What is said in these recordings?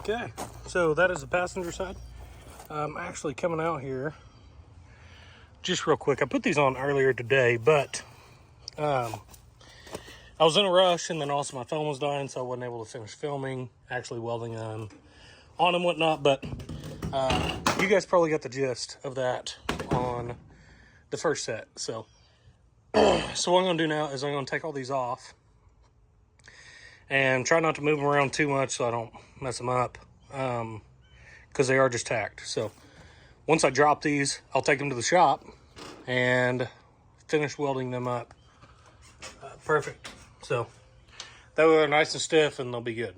Okay, so that is the passenger side. I'm actually coming out here just real quick. I put these on earlier today, but I was in a rush, and then also my phone was dying, so I wasn't able to finish filming, actually welding on and whatnot. But you guys probably got the gist of that on the first set. So what I'm going to do now is I'm going to take all these off and try not to move them around too much so I don't mess them up, because they are just tacked. So once I drop these, I'll take them to the shop and finish welding them up. Perfect. So that way they're nice and stiff and they'll be good.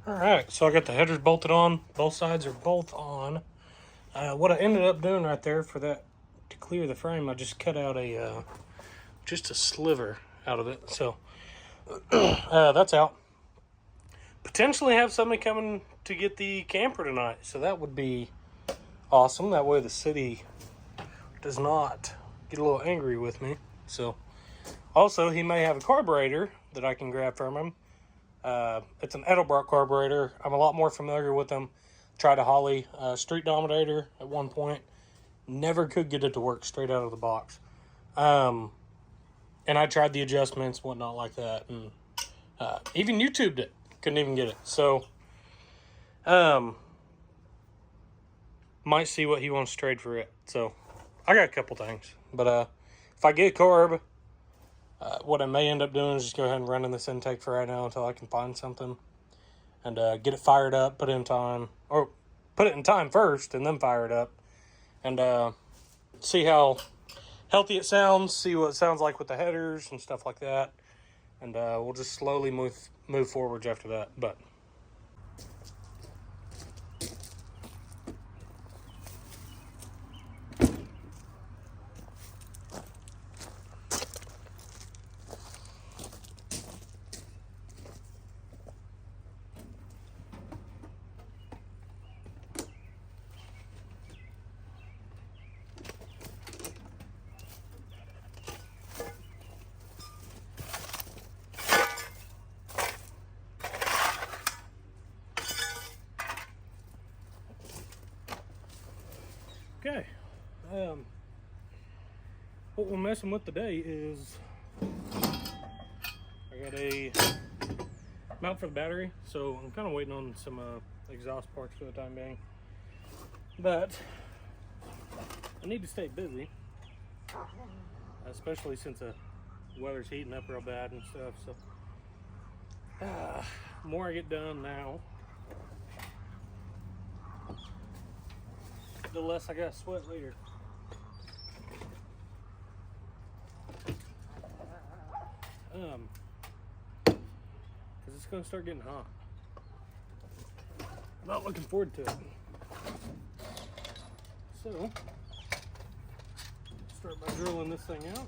Alright, so I got the headers bolted on. Both sides are both on. What I ended up doing right there for that, to clear the frame, I just cut out just a sliver out of it. So that's out. Potentially have somebody coming to get the camper tonight, so that would be awesome. That way the city does not get a little angry with me. So also, he may have a carburetor that I can grab from him. It's an Edelbrock carburetor. I'm a lot more familiar with them. Tried a Holley Street Dominator at one point. Never could get it to work straight out of the box. And I tried the adjustments, whatnot like that. And even YouTubed it. Couldn't even get it. So, might see what he wants to trade for it. So, I got a couple things. But if I get a carb, what I may end up doing is just go ahead and running this intake for right now until I can find something. And get it fired up, put it in time. Or put it in time first and then fire it up. And see how healthy it sounds. See what it sounds like with the headers and stuff like that. And we'll just slowly move forwards after that. But What we're messing with today is I got a mount for the battery, so I'm kind of waiting on some exhaust parts for the time being. But I need to stay busy, especially since the weather's heating up real bad and stuff. So the more I get done now, the less I got to sweat later. Because it's going to start getting hot. I'm not looking forward to it. So, start by drilling this thing out.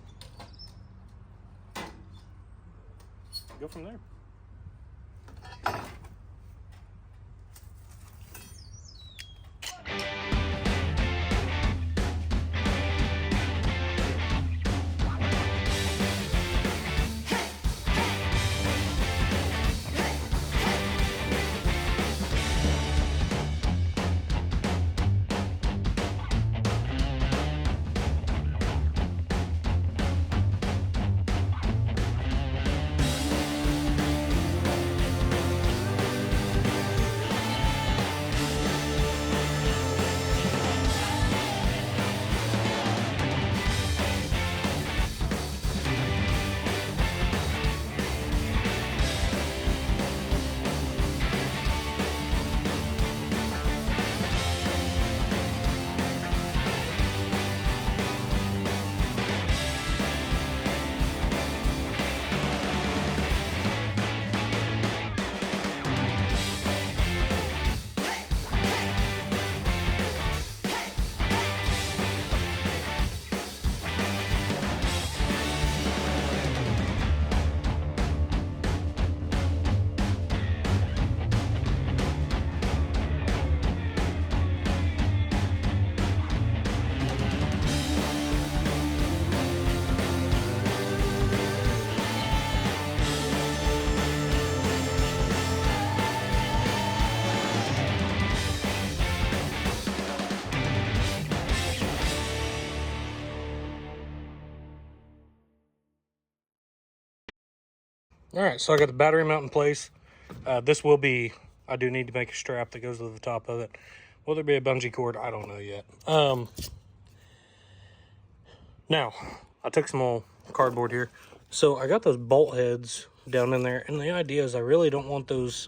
Go from there. Alright, so I got the battery mount in place. This will be, I do need to make a strap that goes to the top of it. Will there be a bungee cord? I don't know yet. Now, I took some old cardboard here. So I got those bolt heads down in there, and the idea is I really don't want those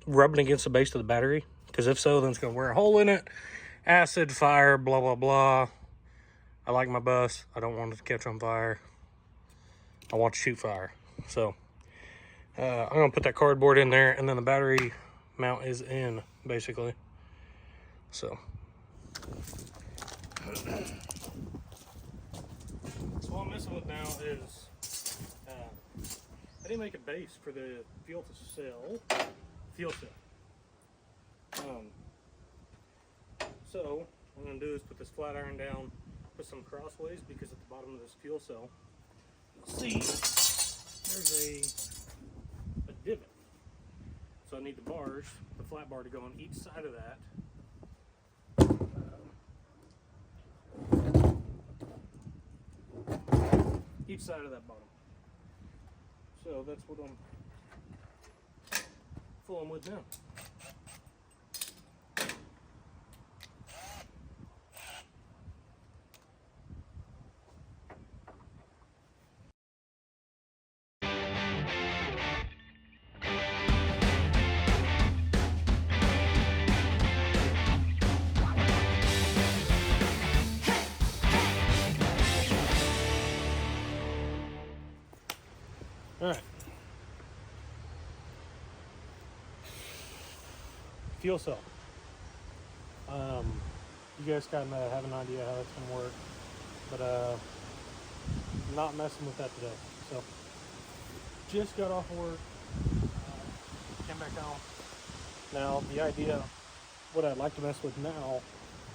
rubbing against the base of the battery, because if so, then it's going to wear a hole in it. Acid, fire, blah, blah, blah. I like my bus. I don't want it to catch on fire. I want to shoot fire. So I'm going to put that cardboard in there, and then the battery mount is in, basically. So what I'm messing with now is I didn't make a base for the fuel cell. So what I'm going to do is put this flat iron down, put some crossways, because at the bottom of this fuel cell, you'll see there's a divot. So I need the bars, the flat bar, to go on each side of that. Each side of that bottom. So that's what I'm fooling with now. Alright. Fuel cell. You guys kind of have an idea how that's going to work, but I'm not messing with that today. So, just got off of work, came back home. Now, the idea, what I'd like to mess with now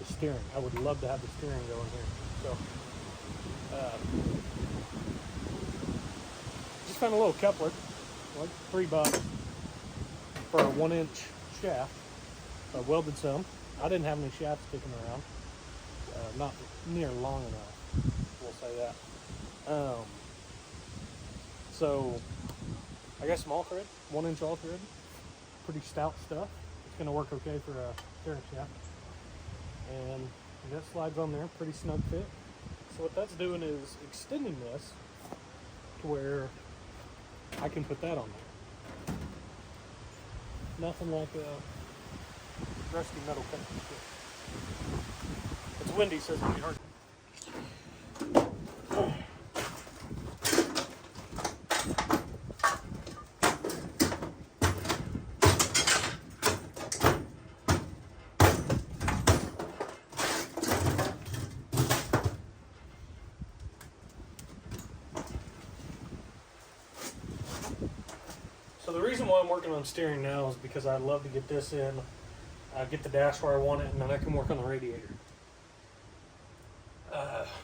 is steering. I would love to have the steering going here. So, just found a little coupler, like $3 for a 1-inch shaft. I welded some. I didn't have any shafts kicking around. not near long enough. We'll say that. So I got some all thread, 1-inch all thread, pretty stout stuff. It's going to work okay for a steering shaft. And that slides on there, pretty snug fit. So what that's doing is extending this to where I can put that on there. Nothing like a rusty metal cut. It's windy, so it's going to be hard. So the reason why I'm working on steering now is because I love to get this in, get the dash where I want it, and then I can work on the radiator.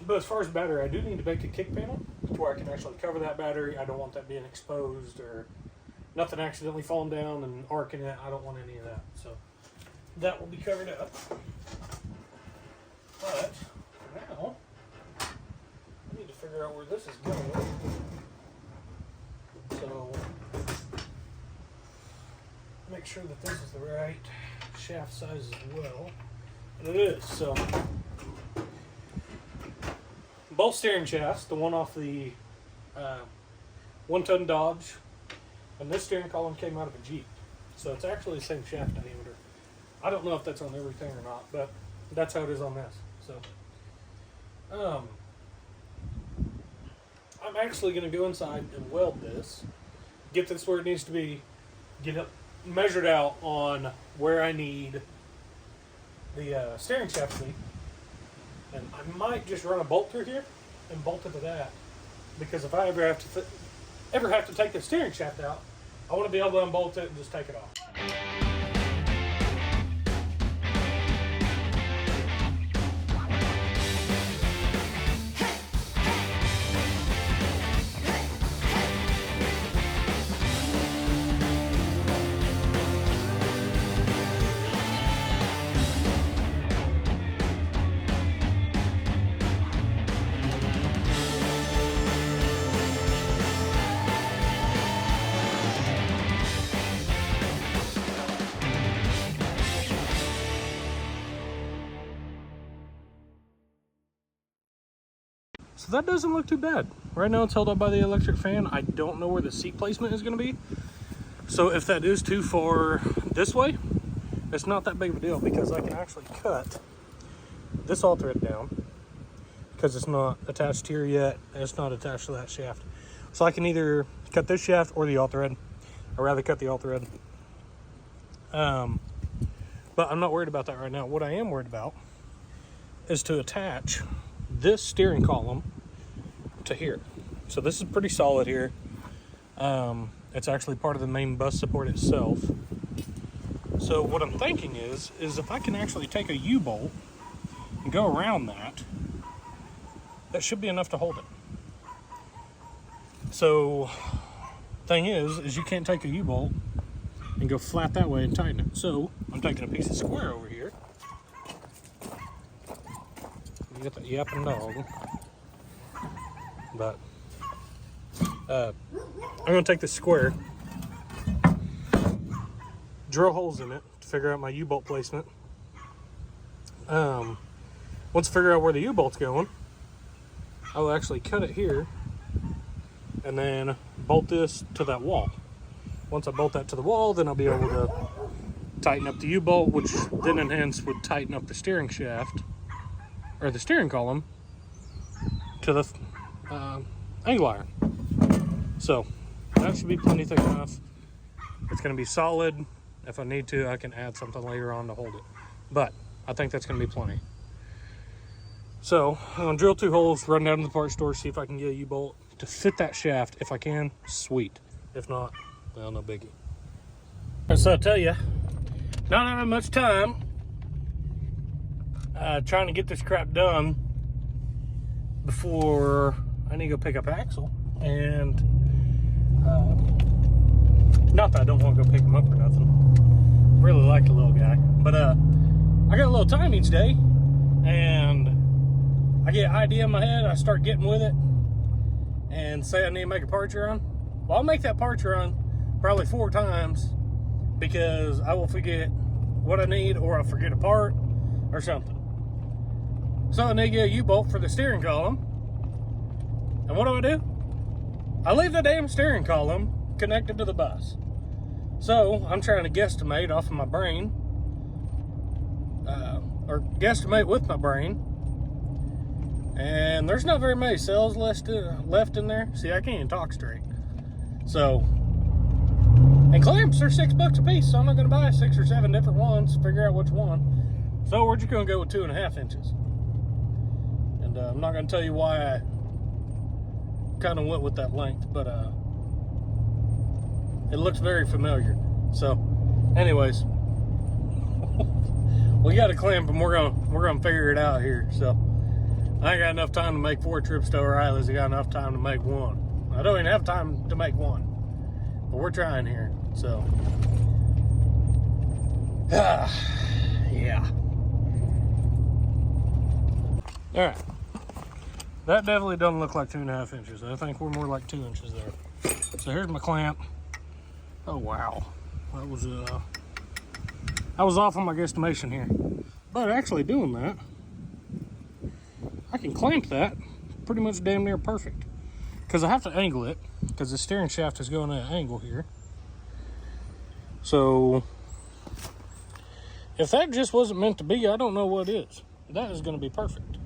But as far as battery, I do need to make a kick panel to where I can actually cover that battery. I don't want that being exposed or nothing accidentally falling down and arcing it. I don't want any of that. So that will be covered up. But for now, I need to figure out where this is going. So make sure that this is the right shaft size as well. And it is. So both steering shafts, the one off the 1-ton Dodge, and this steering column came out of a Jeep. So it's actually the same shaft diameter. I don't know if that's on everything or not, but that's how it is on this. So I'm actually going to go inside and weld this, get this where it needs to be, get it measured out on where I need the steering shaft to be. And I might just run a bolt through here and bolt it to that, because if I ever have to take the steering shaft out, I want to be able to unbolt it and just take it off. So that doesn't look too bad. Right now it's held up by the electric fan. I don't know where the seat placement is going to be. So if that is too far this way, it's not that big of a deal, because I can actually cut this all thread down, because it's not attached here yet and it's not attached to that shaft. So I can either cut this shaft or the all thread. I'd rather cut the all thread. But I'm not worried about that right now. What I am worried about is to attach this steering column to here. So this is pretty solid here. It's actually part of the main bus support itself. So what I'm thinking is if I can actually take a U-bolt and go around that, that should be enough to hold it. So thing is you can't take a U-bolt and go flat that way and tighten it. So I'm taking a piece of square over here. You got the yapping dog. But I'm gonna take this square, drill holes in it to figure out my U-bolt placement. Once I figure out where the U-bolt's going, I'll actually cut it here and then bolt this to that wall. Once I bolt that to the wall, then I'll be able to tighten up the U-bolt, which then in hence would tighten up the steering shaft, or the steering column, to the angle iron. So that should be plenty thick enough. It's going to be solid. If I need to, I can add something later on to hold it, but I think that's going to be plenty. So I'm going to drill 2 holes, run down to the parts store, see if I can get a U-bolt to fit that shaft. If I can, sweet. If not, well, no biggie. So I tell you, not having much time trying to get this crap done before I need to go pick up Axel. And not that I don't want to go pick him up or nothing. Really like the little guy. But I got a little time each day, and I get an idea in my head, I start getting with it, and say I need to make a parts run. Well, I'll make that parts run probably 4 times because I will forget what I need, or I'll forget a part or something. So I need to get a U-bolt for the steering column. And what do? I leave the damn steering column connected to the bus. So I'm trying to guesstimate off of my brain, or guesstimate with my brain. And there's not very many cells left in there. See, I can't even talk straight. So, and clamps are $6 a piece, so I'm not going to buy 6 or 7 different ones, figure out which one. So we're just going to go with 2.5 inches. And I'm not going to tell you why I kind of went with that length, but it looks very familiar. So, anyways, we got a clamp, and we're gonna figure it out here. So, I ain't got enough time to make 4 trips to O'Reilly's. I got enough time to make 1. I don't even have time to make 1, but we're trying here. So, yeah. All right. That definitely doesn't look like 2.5 inches. I think we're more like 2 inches there. So here's my clamp. Oh wow, that was off on my guesstimation here. But actually doing that, I can clamp that pretty much damn near perfect. Because I have to angle it, because the steering shaft is going at an angle here. So if that just wasn't meant to be, I don't know what is. That is going to be perfect.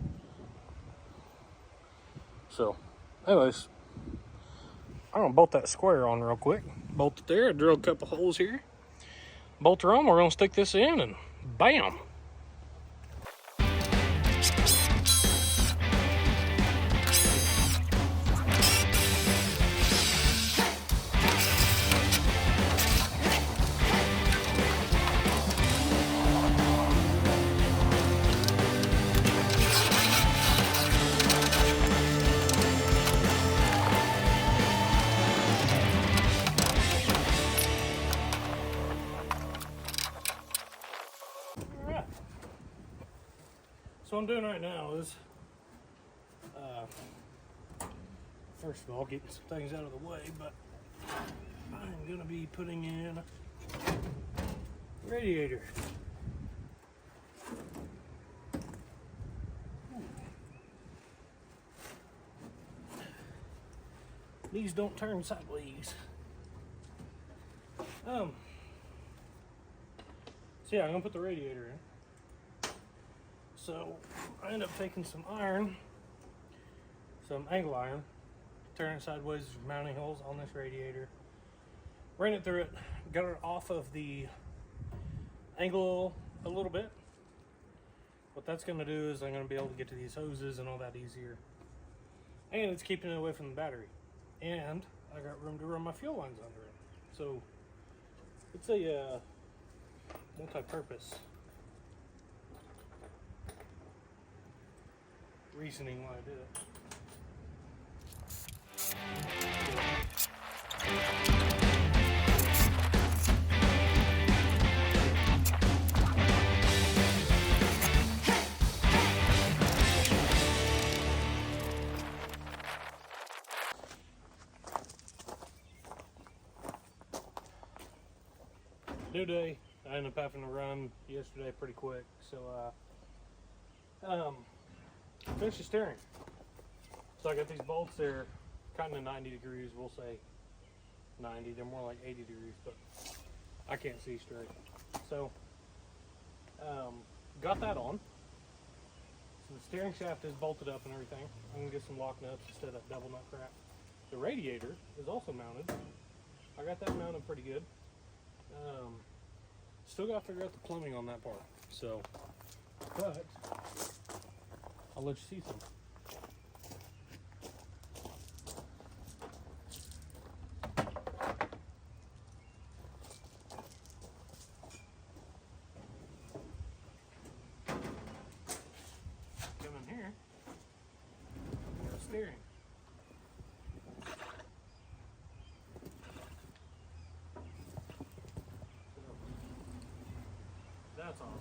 So, anyways, I'm gonna bolt that square on real quick. Bolt it there, drill a couple holes here. Bolt her on, we're gonna stick this in, and bam! So what I'm doing right now is, first of all, getting some things out of the way, but I'm gonna be putting in a radiator. These don't turn sideways. So yeah, I'm gonna put the radiator in. So I end up taking some iron, some angle iron, turn it sideways, mounting holes on this radiator, ran it through it, got it off of the angle a little bit. What that's going to do is I'm going to be able to get to these hoses and all that easier. And it's keeping it away from the battery. And I got room to run my fuel lines under it. So it's a multi-purpose reasoning why I did it. New day. I ended up having to run yesterday pretty quick, so finish the steering. So I got these bolts there, kind of 90 degrees. We'll say 90. They're more like 80 degrees, but I can't see straight. So got that on. So the steering shaft is bolted up and everything. I'm gonna get some lock nuts instead of that double nut crap. The radiator is also mounted. I got that mounted pretty good. Still got to figure out the plumbing on that part. So, but I'll let you see some. Come in here. Steering. That's awesome.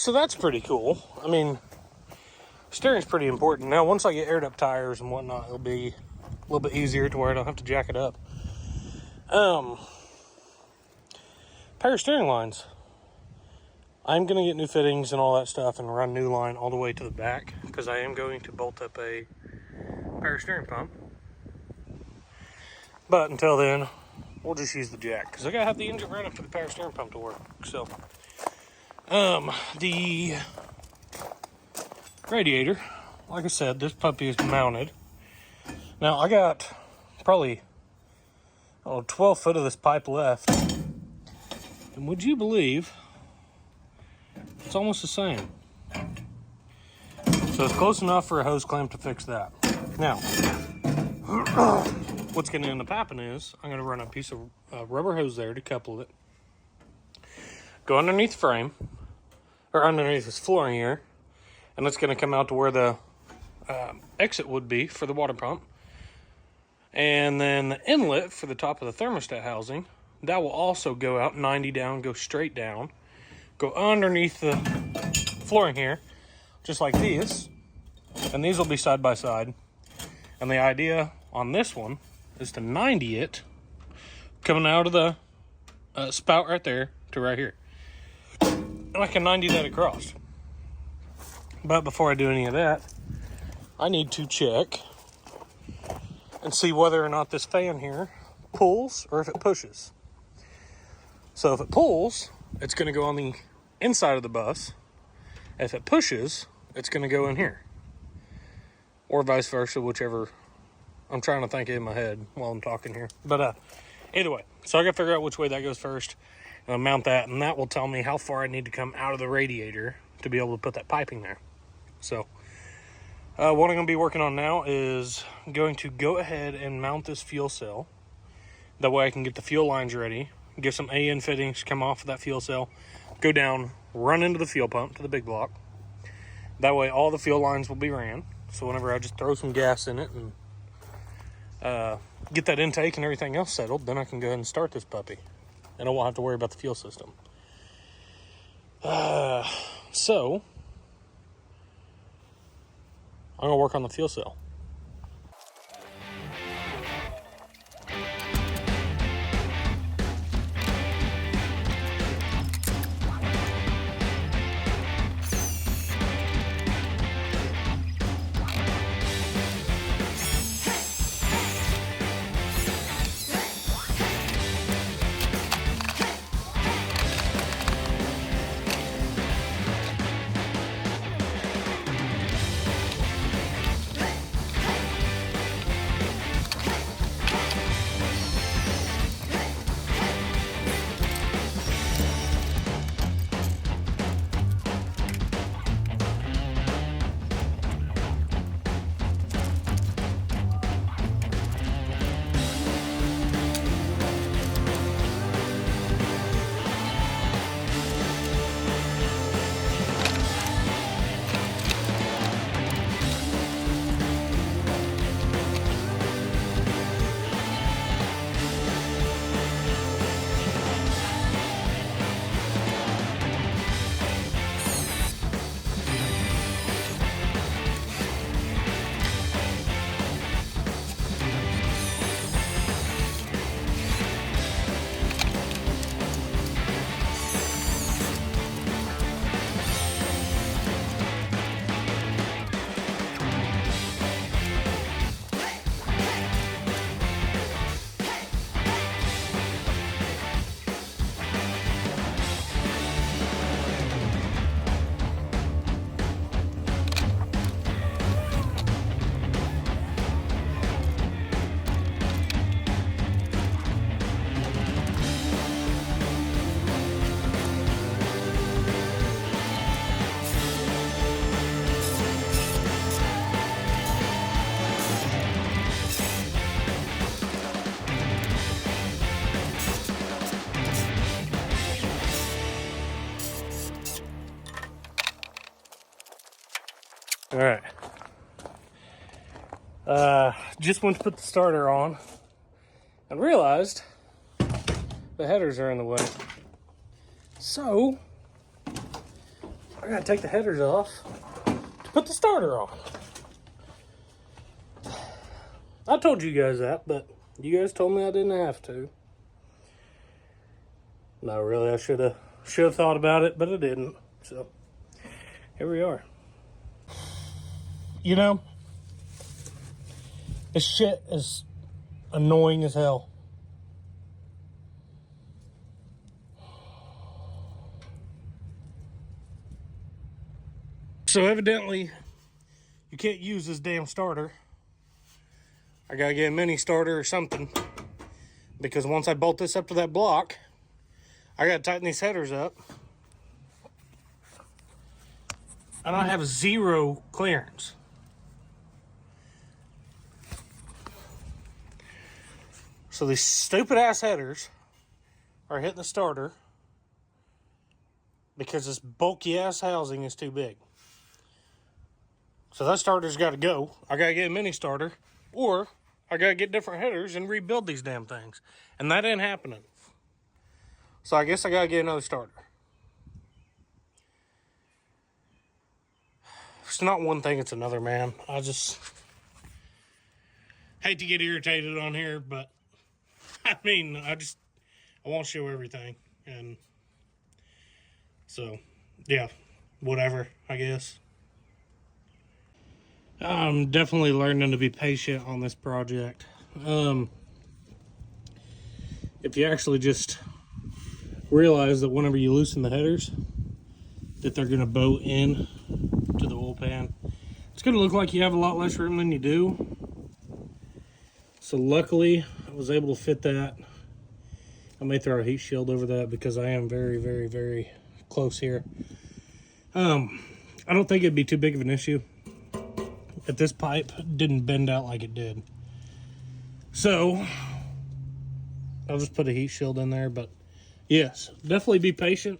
So that's pretty cool. I mean, steering's pretty important. Now, once I get aired up tires and whatnot, it'll be a little bit easier to where I don't have to jack it up. Power steering lines. I'm going to get new fittings and all that stuff and run new line all the way to the back because I am going to bolt up a power steering pump. But until then, we'll just use the jack because I got to have the engine right up for the power steering pump to work. So, the radiator, like I said, this puppy is mounted. Now, I got probably 12 foot of this pipe left. And would you believe it's almost the same? So it's close enough for a hose clamp to fix that. Now, what's going to end up happening is I'm going to run a piece of rubber hose there to couple it. Go underneath the frame, or underneath this flooring here, and it's going to come out to where the exit would be for the water pump. And then the inlet for the top of the thermostat housing, that will also go out 90 down, go straight down, go underneath the flooring here, just like these. And these will be side by side. And the idea on this one is to 90 it, coming out of the spout right there to right here. And I can 90 that across. But before I do any of that, I need to check and see whether or not this fan here pulls or if it pushes. So if it pulls, it's going to go on the inside of the bus. If it pushes, it's going to go in here. Or vice versa, whichever. I'm trying to think in my head while I'm talking here. But either way, so I got to figure out which way that goes first. And I'll mount that, and that will tell me how far I need to come out of the radiator to be able to put that piping there. So what I'm going to be working on now is going to go ahead and mount this fuel cell. That way I can get the fuel lines ready, get some AN fittings, come off of that fuel cell, go down, run into the fuel pump to the big block. That way all the fuel lines will be ran. So whenever I just throw some gas in it and get that intake and everything else settled, then I can go ahead and start this puppy. And I won't have to worry about the fuel system. So I'm going to work on the fuel cell. All right. Just went to put the starter on and realized the headers are in the way. So I gotta take the headers off to put the starter on. I told you guys that, but you guys told me I didn't have to. No, really, I should have thought about it, but I didn't. So here we are. You know, this shit is annoying as hell. So evidently, you can't use this damn starter. I gotta get a mini starter or something, because once I bolt this up to that block, I gotta tighten these headers up. And I have zero clearance. So these stupid ass headers are hitting the starter because this bulky ass housing is too big. So that starter's got to go. I got to get a mini starter, or I got to get different headers and rebuild these damn things. And that ain't happening. So I guess I got to get another starter. It's not one thing, it's another, man. I just hate to get irritated on here, but I mean, I want to show everything. And so, yeah, whatever, I guess. I'm definitely learning to be patient on this project. If you actually just realize that whenever you loosen the headers, that they're going to bow in to the oil pan, it's going to look like you have a lot less room than you do. So luckily, I was able to fit that. I may throw a heat shield over that because I am very, very, very close here. I don't think it'd be too big of an issue if this pipe didn't bend out like it did. So I'll just put a heat shield in there, but yes, definitely be patient,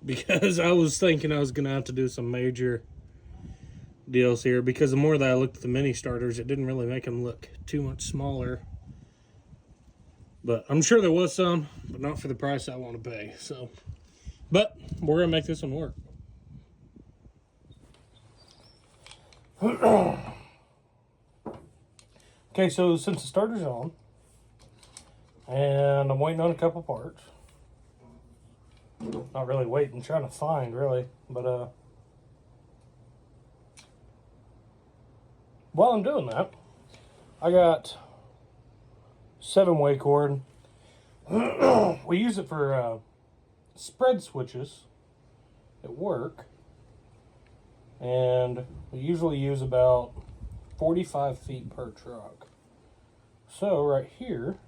because I was thinking I was gonna have to do some major deals here, because the more that I looked at the mini starters, it didn't really make them look too much smaller. But I'm sure there was some, but not for the price I want to pay. So, but we're gonna make this one work. Okay, so since the starter's on, and I'm waiting on a couple parts. Not really waiting, trying to find, really. But, while I'm doing that, I got 7-way cord. We use it for spread switches at work. And we usually use about 45 feet per truck. So right here,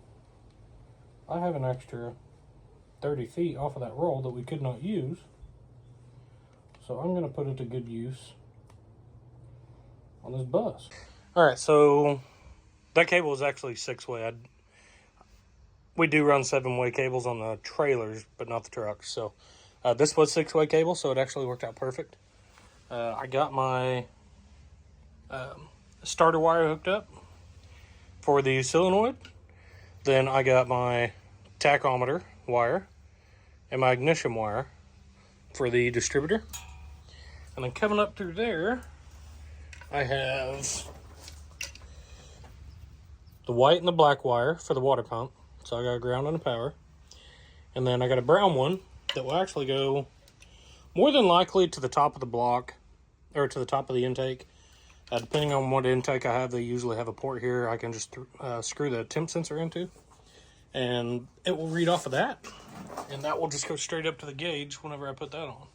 I have an extra 30 feet off of that roll that we could not use. So I'm going to put it to good use on this bus. Alright, so that cable is actually 6-way. We do run 7-way cables on the trailers, but not the trucks. So this was 6-way cable, so it actually worked out perfect. I got my starter wire hooked up for the solenoid. Then I got my tachometer wire and my ignition wire for the distributor. And then coming up through there, I have the white and the black wire for the water pump. So I got a ground and a power. And then I got a brown one that will actually go more than likely to the top of the block, or to the top of the intake. Depending on what intake I have, they usually have a port here I can just screw the temp sensor into. And it will read off of that. And that will just go straight up to the gauge whenever I put that on.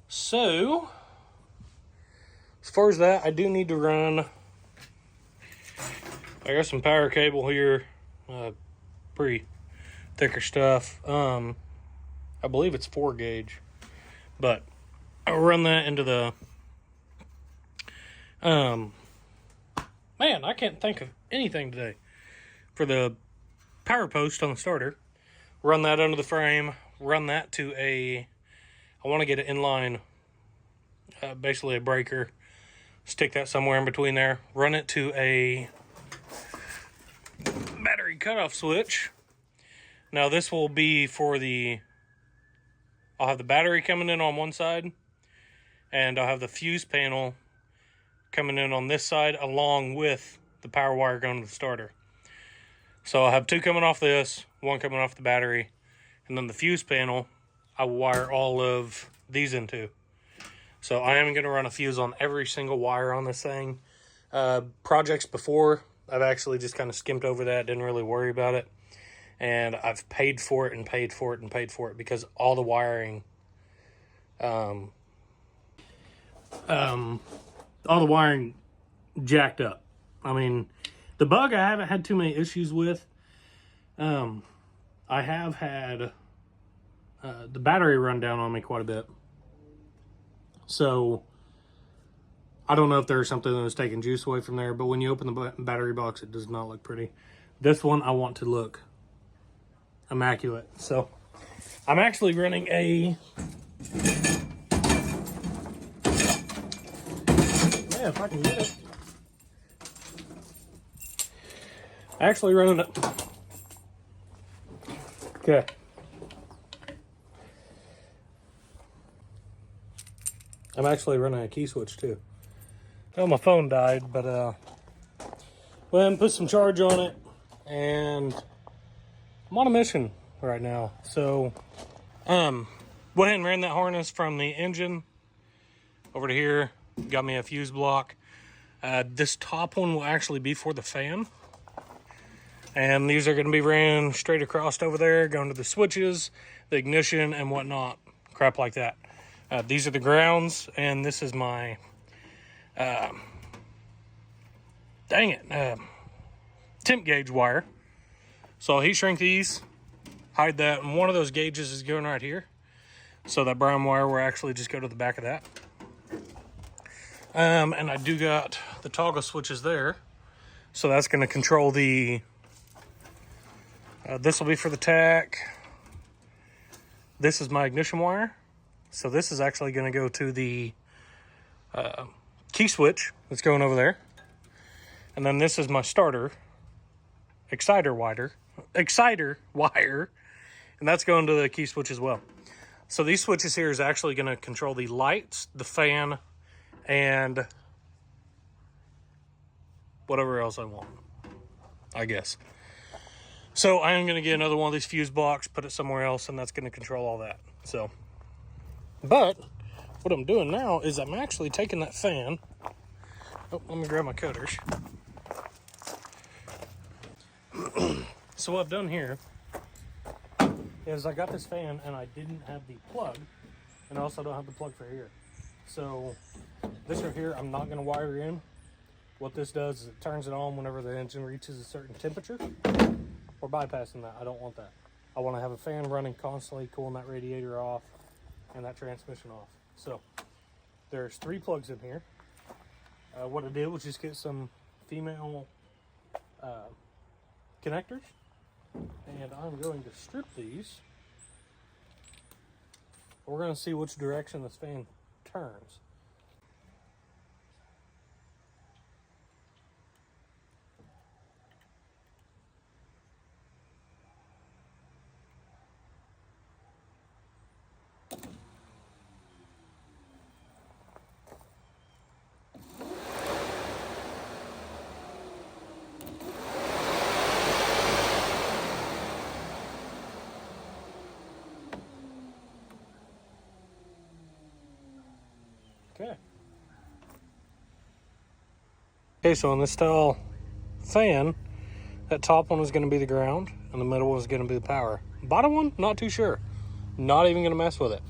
So, as far as that, I do need to run... I got some power cable here. Pretty thicker stuff. I believe it's 4 gauge. But I'll run that into the... man, I can't think of anything today. For the power post on the starter, run that under the frame, run that to a... I want to get an inline, basically a breaker. Stick that somewhere in between there. Run it to a battery cutoff switch. Now this will be for the I'll have the battery coming in on one side, and I'll have the fuse panel coming in on this side along with the power wire going to the starter. So I'll have two coming off this, one coming off the battery, and then the fuse panel I will wire all of these into. So I am going to run a fuse on every single wire on this thing. Projects before, I've actually just kind of skimmed over that, didn't really worry about it. And I've paid for it and paid for it and paid for it because all the wiring, jacked up. I mean, the bug I haven't had too many issues with. I have had the battery run down on me quite a bit. So I don't know if there's something that was taking juice away from there, but when you open the battery box, it does not look pretty. This one I want to look immaculate. So I'm actually running a, yeah, if I can get it. Actually running it. Okay. I'm actually running a key switch too. Oh, my phone died, but well, put some charge on it, and I'm on a mission right now. So, went ahead and ran that harness from the engine over to here. Got me a fuse block. This top one will actually be for the fan. And these are going to be ran straight across over there, going to the switches, the ignition, and whatnot. Crap like that. These are the grounds, and this is my, temp gauge wire. So I'll heat shrink these, hide that, and one of those gauges is going right here. So that brown wire will actually just go to the back of that. And I do got the toggle switches there. So that's going to control the, this will be for the tach. This is my ignition wire. So this is actually going to go to the key switch that's going over there. And then this is my starter exciter wire. And that's going to the key switch as well. So these switches here is actually going to control the lights, the fan, and whatever else I want, I guess. So I am going to get another one of these fuse blocks, put it somewhere else, and that's going to control all that. So, but what I'm doing now is I'm actually taking that fan. Oh, let me grab my cutters. So what I've done here is I got this fan and I didn't have the plug, and I also don't have the plug for here. So this right here, I'm not going to wire in. What this does is it turns it on whenever the engine reaches a certain temperature. We're bypassing that. I don't want that. I want to have a fan running constantly, cooling that radiator off and that transmission off. So there's 3 plugs in here. What I did was just get some female connectors, and I'm going to strip these. We're going to see which direction this fan turns. Okay, so on this style fan, that top one is going to be the ground, and the middle one is going to be the power. Bottom one, not too sure. Not even going to mess with it.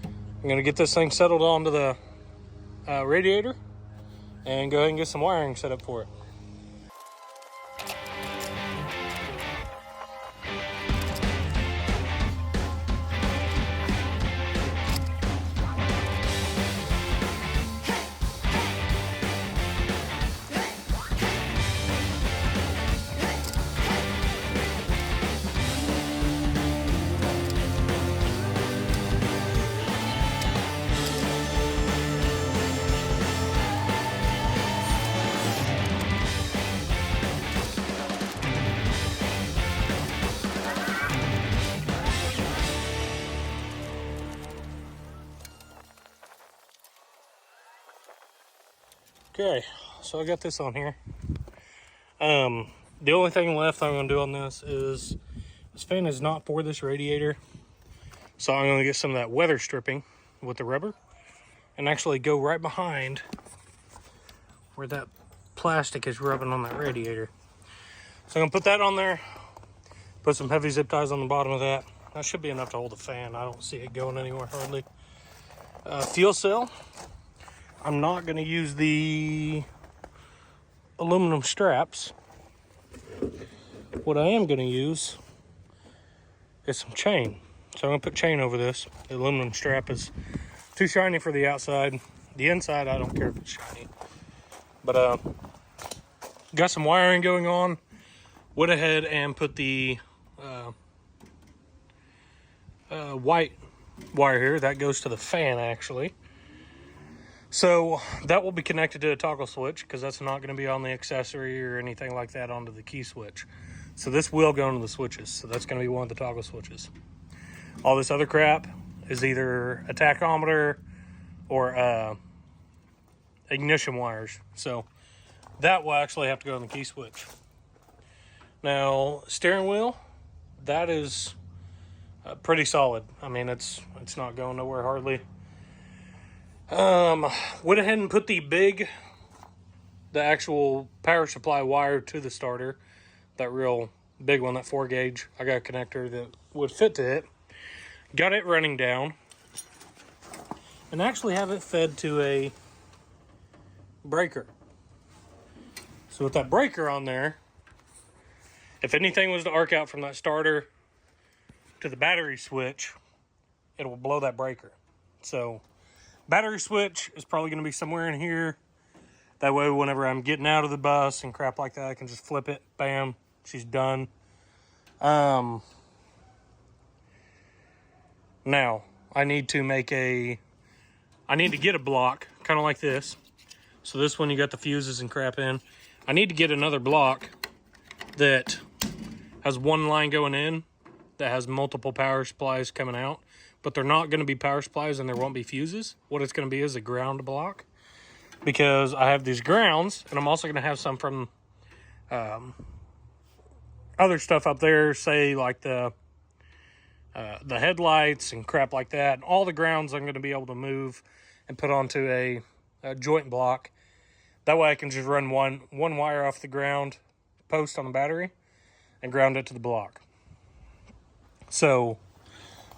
I'm going to get this thing settled onto the radiator and go ahead and get some wiring set up for it. Okay, so I got this on here. The only thing left I'm going to do on this is, this fan is not for this radiator, so I'm going to get some of that weather stripping with the rubber and actually go right behind where that plastic is rubbing on that radiator. So I'm going to put that on there, put some heavy zip ties on the bottom of that. That should be enough to hold the fan. I don't see it going anywhere hardly. Fuel cell. I'm not going to use the aluminum straps. What I am going to use is some chain. So I'm going to put chain over this. The aluminum strap is too shiny for the outside. The inside, I don't care if it's shiny. But got some wiring going on. Went ahead and put the white wire here. That goes to the fan, actually. So that will be connected to a toggle switch, because that's not going to be on the accessory or anything like that onto the key switch. So this will go into the switches. So that's going to be one of the toggle switches. All this other crap is either a tachometer or ignition wires. So that will actually have to go on the key switch. Now, steering wheel, that is pretty solid. I mean, it's not going nowhere hardly. Went ahead and put the actual power supply wire to the starter. That real big one, that 4 gauge. I got a connector that would fit to it. Got it running down. And actually have it fed to a breaker. So with that breaker on there, if anything was to arc out from that starter to the battery switch, it will blow that breaker. So battery switch is probably going to be somewhere in here. That way, whenever I'm getting out of the bus and crap like that, I can just flip it. Bam, she's done. Now, I need to get a block, kind of like this. So this one, you got the fuses and crap in. I need to get another block that has one line going in, that has multiple power supplies coming out. But they're not going to be power supplies and there won't be fuses. What it's going to be is a ground block. Because I have these grounds, and I'm also going to have some from other stuff up there, say like the headlights and crap like that. And all the grounds I'm going to be able to move and put onto a joint block. That way I can just run one wire off the ground post on the battery and ground it to the block. So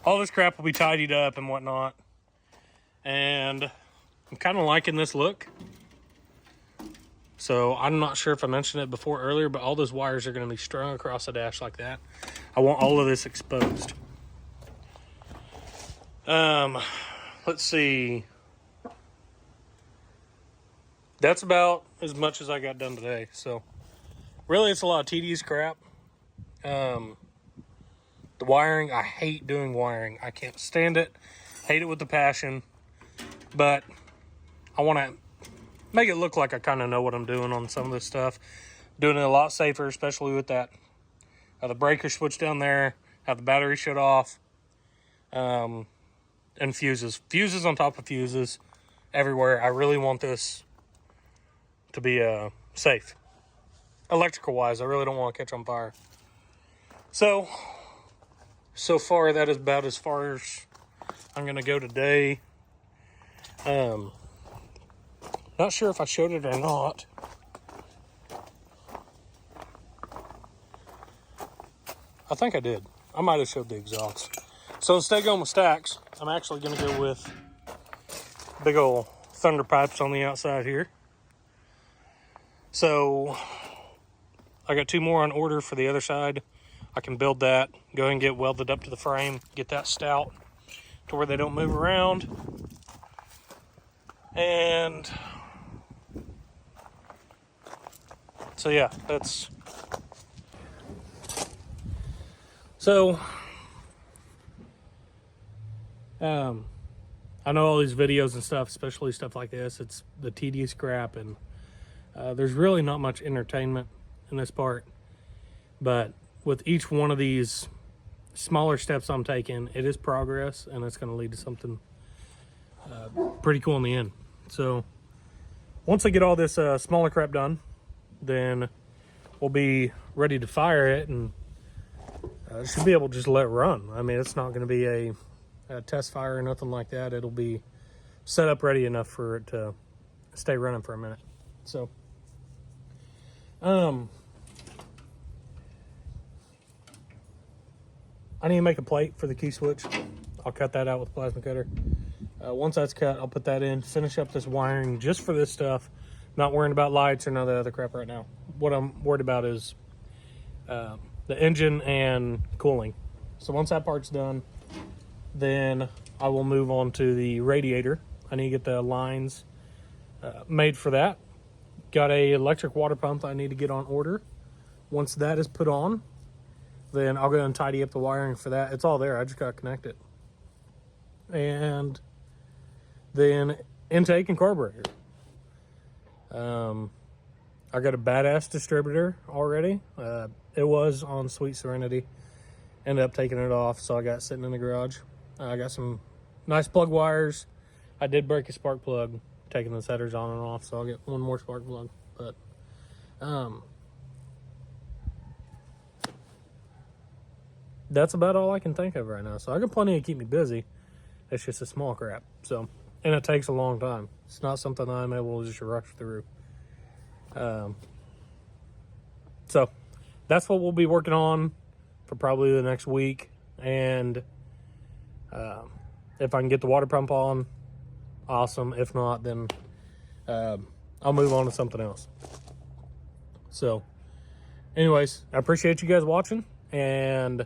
all this crap will be tidied up and whatnot. And I'm kind of liking this look. So I'm not sure if I mentioned it before earlier, but all those wires are going to be strung across the dash like that. I want all of this exposed. Let's see. That's about as much as I got done today. So really, it's a lot of tedious crap. The wiring, I hate doing wiring. I can't stand it. Hate it with a passion. But I want to make it look like I kind of know what I'm doing on some of this stuff. Doing it a lot safer, especially with that the breaker switch down there, have the battery shut off, and fuses. Fuses on top of fuses everywhere. I really want this to be safe. Electrical-wise, I really don't want to catch on fire. So far, that is about as far as I'm going to go today. Not sure if I showed it or not. I think I did. I might have showed the exhaust. So instead of going with stacks, I'm actually going to go with big old thunder pipes on the outside here. So I got 2 more on order for the other side. I can build that, go ahead and get welded up to the frame, get that stout to where they don't move around. And so yeah, that's so I know all these videos and stuff, especially stuff like this, it's the tedious crap, and there's really not much entertainment in this part. But with each one of these smaller steps I'm taking, it is progress, and it's going to lead to something pretty cool in the end. So once I get all this smaller crap done, then we'll be ready to fire it, and should be able to just let it run. I mean, it's not going to be a test fire or nothing like that. It'll be set up ready enough for it to stay running for a minute. So, I need to make a plate for the key switch. I'll cut that out with a plasma cutter. Once that's cut, I'll put that in, finish up this wiring just for this stuff. Not worrying about lights or none of the other crap right now. What I'm worried about is the engine and cooling. So once that part's done, then I will move on to the radiator. I need to get the lines made for that. Got a electric water pump I need to get on order. Once that is put on, then I'll go and tidy up the wiring for that. It's all there. I just got to connect it. And then intake and carburetor. I got a badass distributor already. It was on Sweet Serenity. Ended up taking it off, so I got it sitting in the garage. I got some nice plug wires. I did break a spark plug, taking the setters on and off, so I'll get one more spark plug. But that's about all I can think of right now. So I got plenty to keep me busy. It's just a small crap. So, and it takes a long time. It's not something I'm able to just rush through. So that's what we'll be working on for probably the next week. And if I can get the water pump on, awesome. If not, then I'll move on to something else. So anyways, I appreciate you guys watching, and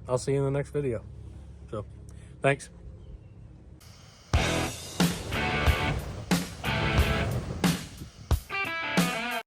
I'll see you in the next video. So thanks.